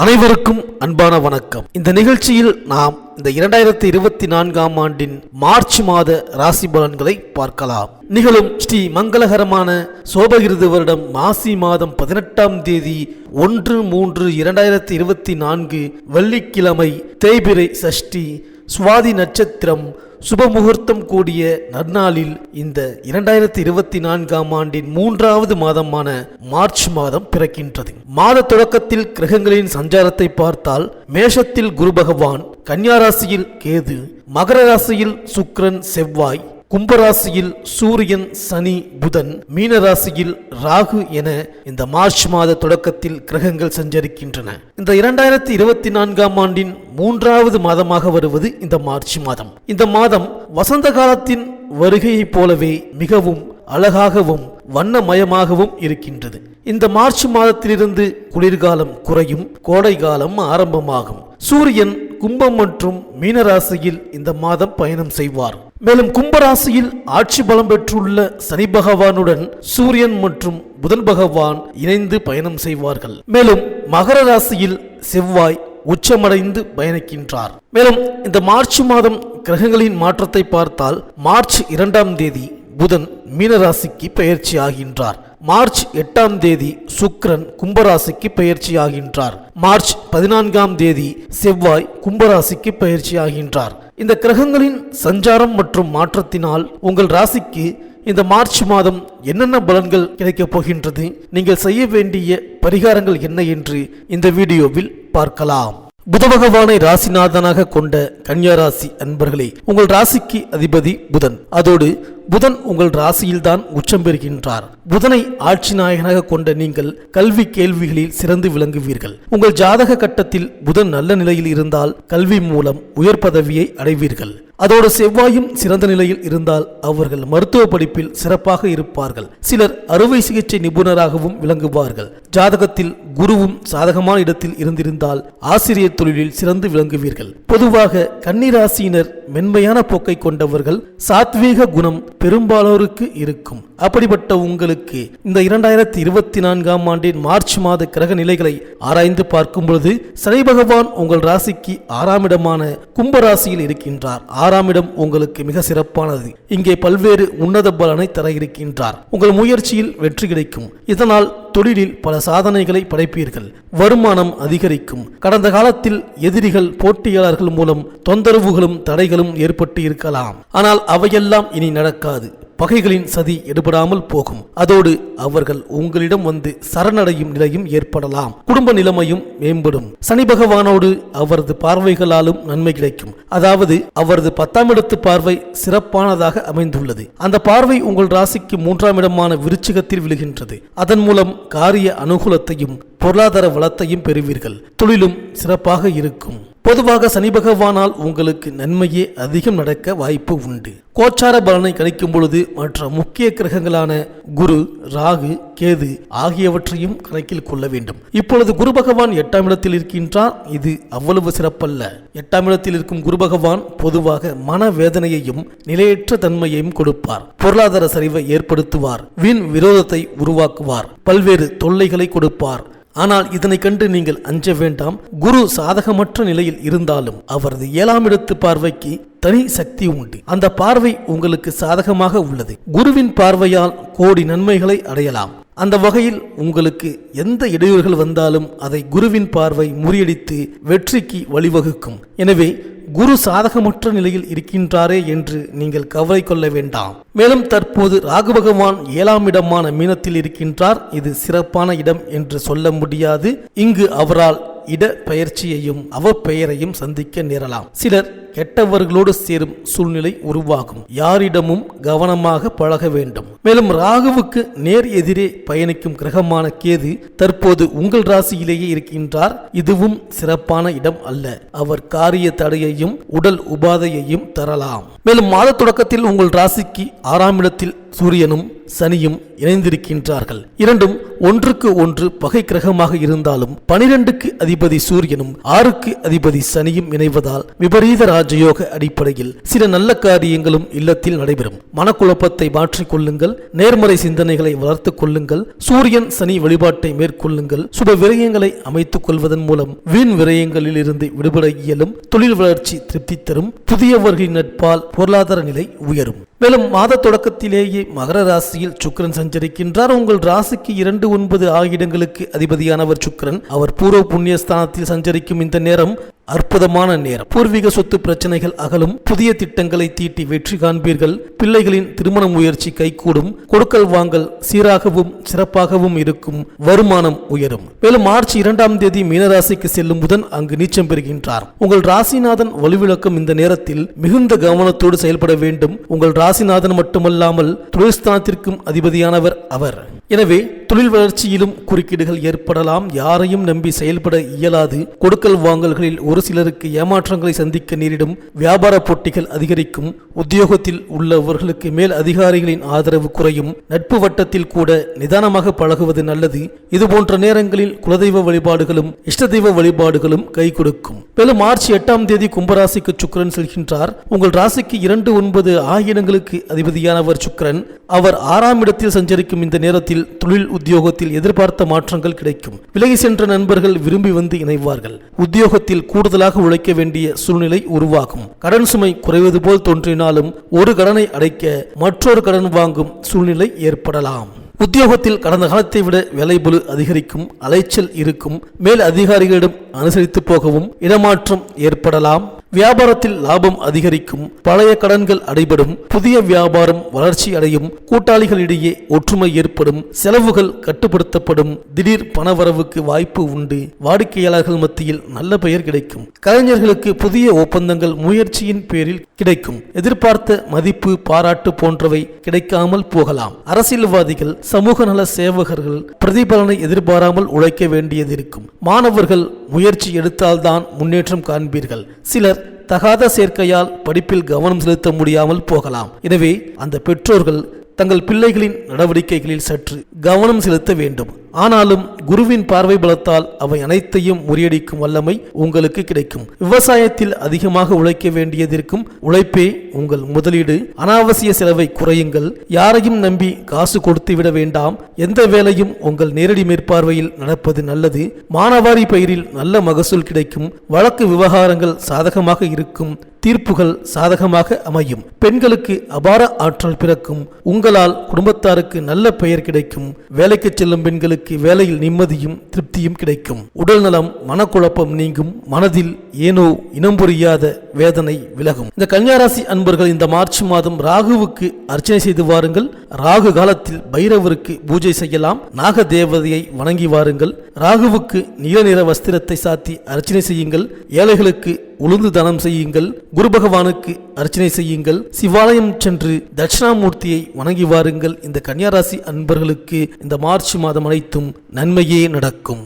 அனைவருக்கும் அன்பான வணக்கம். இந்த நிகழ்ச்சியில் நாம் இந்த 2024ஆம் ஆண்டின் மார்ச் மாத ராசி பலன்களை பார்க்கலாம். நிகழும் ஸ்ரீ மங்களகரமான சோபகிருது வருடம் மாசி மாதம் 18ஆம் தேதி 1/3/2024 வெள்ளிக்கிழமை தேய்பிறை சஷ்டி சுவாதி நட்சத்திரம் சுபமுகூர்த்தம் கூடிய நன்னாளில் இந்த 2024ஆம் ஆண்டின் 3வது மாதமான மார்ச் மாதம் பிறக்கின்றது. மாத தொடக்கத்தில் கிரகங்களின் சஞ்சாரத்தை பார்த்தால் மேஷத்தில் குரு பகவான், கன்னியா ராசியில் கேது, மகர ராசியில் சுக்கிரன் செவ்வாய், கும்பராசியில் சூரியன் சனி புதன், மீன ராசியில் ராகு என இந்த மார்ச் மாத தொடக்கத்தில் கிரகங்கள் சஞ்சரிக்கின்றன. இந்த 2024ஆம் ஆண்டின் 3வது மாதமாக வருவது இந்த மார்ச் மாதம். இந்த மாதம் வசந்த காலத்தின் வருகையைப் போலவே மிகவும் அழகாகவும் வண்ணமயமாகவும் இருக்கின்றது. இந்த மார்ச் மாதத்திலிருந்து குளிர்காலம் குறையும், கோடை காலம் ஆரம்பமாகும். சூரியன் கும்பம் மற்றும் மீனராசியில் இந்த மாதம் பயணம் செய்வார். மேலும் கும்பராசியில் ஆட்சி பலம் பெற்றுள்ள சனி பகவானுடன் சூரியன் மற்றும் புதன் பகவான் இணைந்து பயணம் செய்வார்கள். மேலும் மகர ராசியில் செவ்வாய் உச்சமடைந்து பயணிக்கின்றார். மேலும் இந்த மார்ச் மாதம் கிரகங்களின் மாற்றத்தை பார்த்தால் மார்ச் 2ஆம் தேதி புதன் மீனராசிக்கு பெயர்ச்சி ஆகின்றார். மார்ச் 8ஆம் தேதி சுக்கிரன் கும்பராசிக்கு பெயர்ச்சி ஆகின்றார். மார்ச் 14ஆம் தேதி செவ்வாய் கும்பராசிக்கு பெயர்ச்சி ஆகின்றார். இந்த கிரகங்களின் சஞ்சாரம் மற்றும் மாற்றத்தினால் உங்கள் ராசிக்கு இந்த மார்ச் மாதம் என்னென்ன பலன்கள் கிடைக்கப் போகின்றது, நீங்கள் செய்ய வேண்டிய பரிகாரங்கள் என்ன என்று இந்த வீடியோவில் பார்க்கலாம். புத பகவானை ராசிநாதனாக கொண்ட கன்னியா ராசி அன்பர்களே, உங்கள் ராசிக்கு அதிபதி புதன். அதோடு புதன் உங்கள் ராசியில்தான் உச்சம் பெறுகின்றார். புதனை ஆட்சி நாயகனாக கொண்ட நீங்கள் கல்வி கேள்விகளில் சிறந்து விளங்குவீர்கள். உங்கள் ஜாதக கட்டத்தில் புதன் நல்ல நிலையில் இருந்தால் கல்வி மூலம் உயர் பதவியை அடைவீர்கள். அதோடு செவ்வாயும் சிறந்த நிலையில் இருந்தால் அவர்கள் மருத்துவ படிப்பில் சிறப்பாக இருப்பார்கள். சிலர் அறுவை சிகிச்சை நிபுணராகவும் விளங்குவார்கள். ஜாதகத்தில் குருவும் சாதகமான இடத்தில் இருந்திருந்தால் ஆசிரியர் தொழிலில் சிறந்து விளங்குவீர்கள். பொதுவாக கன்னிராசியினர் மென்மையான போக்கை கொண்டவர்கள். சாத்வீக குணம் பெரும்பாலோருக்கு இருக்கும். அப்படிப்பட்ட உங்களுக்கு இந்த 2024ஆம் ஆண்டின் மார்ச் மாத கிரக நிலைகளை ஆராய்ந்து பார்க்கும் பொழுது சனி பகவான் உங்கள் ராசிக்கு 6ஆம் இடமான கும்பராசியில் இருக்கின்றார். 6ஆம் இடம் உங்களுக்கு மிக சிறப்பானது. இங்கே பல்வேறு உன்னத பலனை தர இருக்கின்றார். உங்கள் முயற்சியில் வெற்றி கிடைக்கும். இதனால் தொழிலில் பல சாதனைகளை படைப்பீர்கள். வருமானம் அதிகரிக்கும். கடந்த காலத்தில் எதிரிகள் போட்டியாளர்கள் மூலம் தொந்தரவுகளும் தடைகளும் ஏற்பட்டு இருக்கலாம். ஆனால் அவையெல்லாம் இனி நடக்காது. பகைகளின் சதி எடுபடாமல் போகும். அதோடு அவர்கள் உங்களிடம் வந்து சரணடையும் நிலையும் ஏற்படலாம். குடும்ப நிலைமையும் மேம்படும். சனி பகவானோடு அவரது பார்வைகளாலும் நன்மை கிடைக்கும். அதாவது அவரது 10ஆம் இடத்து பார்வை சிறப்பானதாக அமைந்துள்ளது. அந்த பார்வை உங்கள் ராசிக்கு 3ஆம் இடமான விருச்சிகத்தில் விழுகின்றது. அதன் மூலம் காரிய அனுகூலத்தையும் பொருளாதார வளத்தையும் பெறுவீர்கள். தொழிலும் சிறப்பாக இருக்கும். பொதுவாக சனி பகவானால் உங்களுக்கு நன்மையே அதிகம் நடக்க வாய்ப்பு உண்டு. கோச்சார பலனை கணிக்கும் பொழுது மற்ற முக்கிய கிரகங்களான குரு, ராகு, கேது ஆகியவற்றையும் கணக்கில் கொள்ள வேண்டும். இப்பொழுது குரு பகவான் 8ஆம் இடத்தில் இருக்கின்றார். இது அவ்வளவு சிறப்பல்ல. 8ஆம் இடத்தில் இருக்கும் குரு பகவான் பொதுவாக மனவேதனையையும் நிலையற்ற தன்மையையும் கொடுப்பார். பொருளாதார சரிவை ஏற்படுத்துவார். வீண் விரோதத்தை உருவாக்குவார். பல்வேறு தொல்லைகளை கொடுப்பார். ஆனால் இதனை கண்டு நீங்கள் அஞ்ச வேண்டாம். குரு சாதகமற்ற நிலையில் இருந்தாலும் அவரது 7ஆம் இடத்து பார்வைக்கு தனி சக்தி உண்டு. அந்த பார்வை உங்களுக்கு சாதகமாக உள்ளது. குருவின் பார்வையால் கோடி நன்மைகளை அடையலாம். அந்த வகையில் உங்களுக்கு எந்த இடையூறுகள் வந்தாலும் அதை குருவின் பார்வை முறியடித்து வெற்றிக்கு வழிவகுக்கும். எனவே குரு சாதகமற்ற நிலையில் இருக்கின்றாரே என்று நீங்கள் கவலை கொள்ள வேண்டாம். மேலும் தற்போது ராகு பகவான் 7ஆம் இடமான மீனத்தில் இருக்கின்றார். இது சிறப்பான இடம் என்று சொல்ல முடியாது. இங்கு அவரால் இட பயிற்சியையும் அவப்பெயரையும் சந்திக்க நேரலாம். சிலர் கெட்டவர்களோடு சேரும் சூழ்நிலை உருவாகும். யாரிடமும் கவனமாக பழக வேண்டும். மேலும் ராகுவுக்கு நேர் எதிரே பயணிக்கும் கிரகமான கேது தற்போது உங்கள் ராசியிலேயே இருக்கின்றார். இதுவும் சிறப்பான இடம் அல்ல. அவர் காரிய தடையையும் உடல் உபாதையையும் தரலாம். மேலும் மாத தொடக்கத்தில் உங்கள் ராசிக்கு 6ஆம் இடத்தில் சூரியனும் சனியும் இணைந்திருக்கின்றார்கள். இரண்டும் ஒன்றுக்கு ஒன்று பகை கிரகமாக இருந்தாலும் 12க்கு அதிபதி சூரியனும் 6க்கு அதிபதி சனியும் இணைவதால் விபரீத ராஜயோக அடிப்படையில் சில நல்ல காரியங்களும் இல்லத்தில் நடைபெறும். மனக்குழப்பத்தை மாற்றிக் கொள்ளுங்கள், நேர்மறை சிந்தனைகளை வளர்த்துக் கொள்ளுங்கள், சூரியன் சனி வழிபாட்டை மேற்கொள்ளுங்கள். சுப விரயங்களை அமைத்துக் கொள்வதன் மூலம் வீண் விரயங்களில் இருந்து விடுபட இயலும். தொழில் வளர்ச்சி திருப்தி தரும். புதியவர்களின் நட்பால் பொருளாதார நிலை உயரும். மேலும் மாத தொடக்கத்திலேயே மகர ராசியில் சுக்கிரன் சஞ்சரிக்கின்றார். உங்கள் ராசிக்கு 2, 9 ஆகிய இடங்களுக்கு அதிபதியானவர் சுக்கிரன். அவர் பூர்வ புண்ணிய ஸ்தானத்தில் சஞ்சரிக்கும் இந்த நேரம் அற்புதமான நேரம். பூர்வீக சொத்து பிரச்சனைகள் அகலும். புதிய திட்டங்களை தீட்டி வெற்றி காண்பீர்கள். பிள்ளைகளின் திருமண முயற்சி கைகூடும். கொடுக்கல் வாங்கல் சீராகவும் சிறப்பாகவும் இருக்கும். வருமானம் உயரும். மேலும் மார்ச் 2ஆம் தேதி மீனராசிக்கு செல்லும் புதன் அங்கு நீச்சம் பெறுகின்றார். உங்கள் ராசிநாதன் வலுவிழக்கும் இந்த நேரத்தில் மிகுந்த கவனத்தோடு செயல்பட வேண்டும். உங்கள் ராசிநாதன் மட்டுமல்லாமல் தொழில் ஸ்தானத்திற்கும் அதிபதியானவர் அவர். எனவே தொழில் வளர்ச்சியிலும் குறுக்கீடுகள் ஏற்படலாம். யாரையும் நம்பி செயல்பட இயலாது. கொடுக்கல் வாங்கல்களில் ஒரு சிலருக்கு ஏமாற்றங்களை சந்திக்க நேரிடும். வியாபார போட்டிகள் அதிகரிக்கும். உத்தியோகத்தில் உள்ளவர்களுக்கு மேல் அதிகாரிகளின் ஆதரவு குறையும். நட்பு வட்டத்தில் கூட நிதானமாக பழகுவது நல்லது. இதுபோன்ற நேரங்களில் குலதெய்வ வழிபாடுகளும் இஷ்ட தெய்வ வழிபாடுகளும் கை கொடுக்கும். மேலும் மார்ச் 8ஆம் தேதி கும்பராசிக்கு சுக்கிரன் செல்கின்றார். உங்கள் ராசிக்கு 2, 9 ஆகிய இடங்களுக்கு அதிபதியானவர் சுக்கிரன். அவர் 6ஆம் இடத்தில் சஞ்சரிக்கும் இந்த நேரத்தில் தொழில் உத்தியோகத்தில் எதிர்பார்த்த மாற்றங்கள் கிடைக்கும். விலகி சென்ற நண்பர்கள் விரும்பி வந்து இணைவார்கள். உத்தியோகத்தில் கூடுதலாக உழைக்க வேண்டிய சூழ்நிலை உருவாகும். கடன் சுமை குறைவது போல் தோன்றினாலும் ஒரு கடனை அடைக்க மற்றொரு கடன் வாங்கும் சூழ்நிலை ஏற்படலாம். உத்தியோகத்தில் கடந்த காலத்தை விட வேலைபளு அதிகரிக்கும். அலைச்சல் இருக்கும். மேல் அதிகாரிகளிடம் அனுசரித்து போகவும் இடமாற்றம் ஏற்படலாம். வியாபாரத்தில் லாபம் அதிகரிக்கும். பழைய கடன்கள் அடைபடும். புதிய வியாபாரம் வளர்ச்சி அடையும். கூட்டாளிகளிடையே ஒற்றுமை ஏற்படும். செலவுகள் கட்டுப்படுத்தப்படும். திடீர் பணவரவுக்கு வாய்ப்பு உண்டு. வாடிக்கையாளர்கள் மத்தியில் நல்ல பெயர் கிடைக்கும். கலைஞர்களுக்கு புதிய ஒப்பந்தங்கள் முயற்சியின் பேரில் கிடைக்கும். எதிர்பார்த்த மதிப்பு பாராட்டு போன்றவை கிடைக்காமல் போகலாம். அரசியல்வாதிகள் சமூக நல சேவகர்கள் பிரதிபலனை எதிர்பாராமல் உழைக்க வேண்டியது இருக்கும். மாணவர்கள் முயற்சி எடுத்தால்தான் முன்னேற்றம் காண்பீர்கள். சிலர் தகாத சேர்க்கையால் படிப்பில் கவனம் செலுத்த முடியாமல் போகலாம். எனவே அந்த பெற்றோர்கள் தங்கள் பிள்ளைகளின் நடவடிக்கைகளில் சற்று கவனம் செலுத்த வேண்டும். ஆனாலும் குருவின் பார்வை பலத்தால் அவை அனைத்தையும் முறியடிக்கும் வல்லமை உங்களுக்கு கிடைக்கும். விவசாயத்தில் அதிகமாக உழைக்க வேண்டியதிருக்கும். உழைப்பே உங்கள் முதலீடு. அனாவசிய செலவை குறையுங்கள். யாரையும் நம்பி காசு கொடுத்து விட வேண்டாம். எந்த வேலையும் உங்கள் நேரடி மேற்பார்வையில் நடப்பது நல்லது. மானாவாரி பயிரில் நல்ல மகசூல் கிடைக்கும். வழக்கு விவகாரங்கள் சாதகமாக இருக்கும். தீர்ப்புகள் சாதகமாக அமையும். பெண்களுக்கு அபார ஆற்றல் பிறக்கும். உங்களால் குடும்பத்தாருக்கு நல்ல பெயர் கிடைக்கும். வேலைக்கு செல்லும் பெண்களுக்கு வேலையில் நிம்மதியும் திருப்தியும் கிடைக்கும். உடல் நலம் மனக்குழப்பம் நீங்கும். மனதில் ஏனோ இனம் புரியாத வேதனை விலகும். இந்த கன்னியாராசி அன்பர்கள் இந்த மார்ச் மாதம் ராகுவுக்கு அர்ச்சனை செய்து வாருங்கள். ராகு காலத்தில் பைரவருக்கு பூஜை செய்யலாம். நாக தேவதையை வணங்கி வாருங்கள். ராகுவுக்கு நீல நிற வஸ்திரத்தை சாத்தி அர்ச்சனை செய்யுங்கள். ஏழைகளுக்கு உளுந்து தானம் செய்யுங்கள். குரு பகவானுக்கு அர்ச்சனை செய்யுங்கள். சிவாலயம் சென்று தட்சிணாமூர்த்தியை வணங்கி வாருங்கள். இந்த கன்னியாராசி அன்பர்களுக்கு இந்த மார்ச் மாதம் அனைத்தும் நன்மையே நடக்கும்.